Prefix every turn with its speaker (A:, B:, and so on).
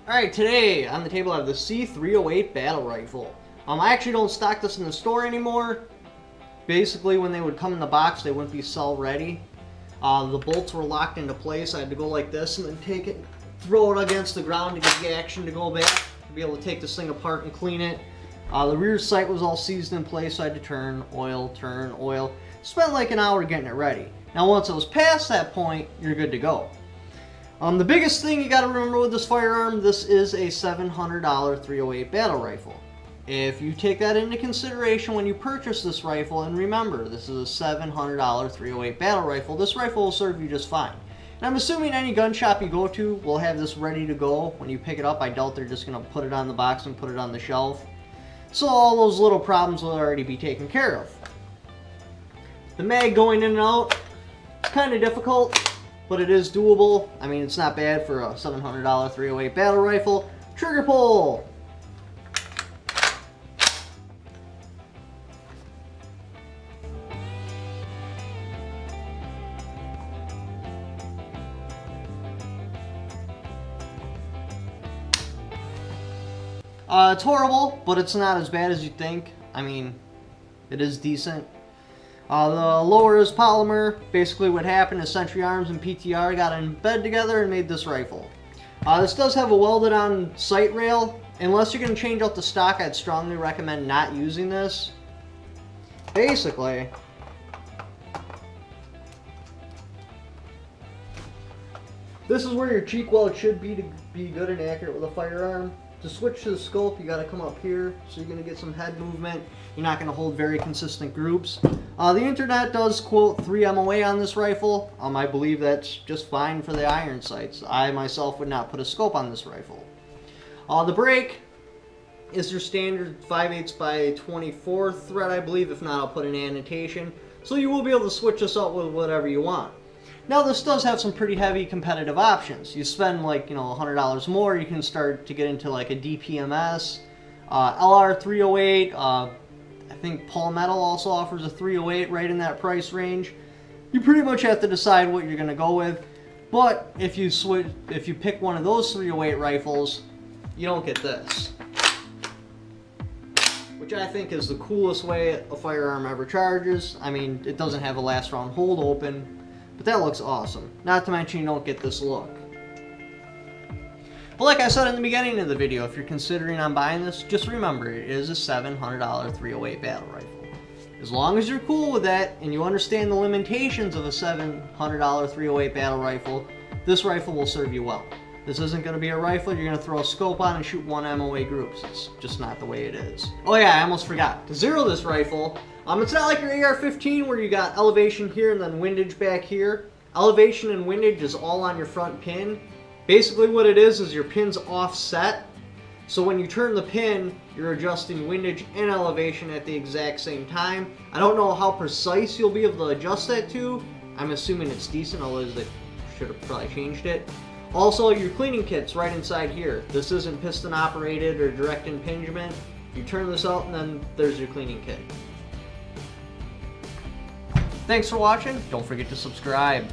A: Alright, today on the table I have the C308 battle rifle. I actually don't stock this in the store anymore. Basically, when they would come in the box, they wouldn't be sell ready. The bolts were locked into place. I had to go like this and then take it, throw it against the ground to get the action to go back, to be able to take this thing apart and clean it. The rear sight was all seized in place, so I had to turn, oil. Spent like an hour getting it ready. Now once it was past that point, you're good to go. The biggest thing you got to remember with this firearm, this is a $700 308 battle rifle. If you take that into consideration when you purchase this rifle, and remember, this is a $700 308 battle rifle, this rifle will serve you just fine. And I'm assuming any gun shop you go to will have this ready to go when you pick it up. I doubt they're just going to put it on the box and put it on the shelf. So all those little problems will already be taken care of. The mag going in and out, kind of difficult, but it is doable. I mean, it's not bad for a $700 308 battle rifle. Trigger pull! It's horrible, but it's not as bad as you think. I mean, it is decent. The lower is polymer. Basically what happened is Century Arms and PTR got in bed together and made this rifle. This does have a welded on sight rail. Unless you're going to change out the stock, I'd strongly recommend not using this. Basically, this is where your cheek weld should be to be good and accurate with a firearm. To switch to the scope, you got to come up here, so you're going to get some head movement. You're not going to hold very consistent groups. The internet does quote 3 MOA on this rifle. I believe that's just fine for the iron sights. I myself would not put a scope on this rifle. The brake is your standard 5/8 by 24 thread, I believe. If not, I'll put an annotation. So you will be able to switch this out with whatever you want. Now this does have some pretty heavy competitive options. You spend like, $100 more, you can start to get into like a DPMS, LR308, I think Palmetto also offers a 308 right in that price range. You pretty much have to decide what you're going to go with. But if you pick one of those 308 rifles, you don't get this, which I think is the coolest way a firearm ever charges. I mean, it doesn't have a last round hold open, but that looks awesome. Not to mention you don't get this look. But like I said in the beginning of the video, if you're considering on buying this, just remember it is a $700 308 battle rifle. As long as you're cool with that and you understand the limitations of a $700 308 battle rifle, this rifle will serve you well. This isn't going to be a rifle you're going to throw a scope on and shoot 1 MOA groups. It's just not the way it is. Oh yeah, I almost forgot. To zero this rifle, it's not like your AR-15 where you got elevation here and then windage back here. Elevation and windage is all on your front pin. Basically what it is your pin's offset. So when you turn the pin, you're adjusting windage and elevation at the exact same time. I don't know how precise you'll be able to adjust that to. I'm assuming it's decent, although they should have probably changed it. Also, your cleaning kit's right inside here. This isn't piston operated or direct impingement. You turn this out and then there's your cleaning kit. Thanks for watching. Don't forget to subscribe.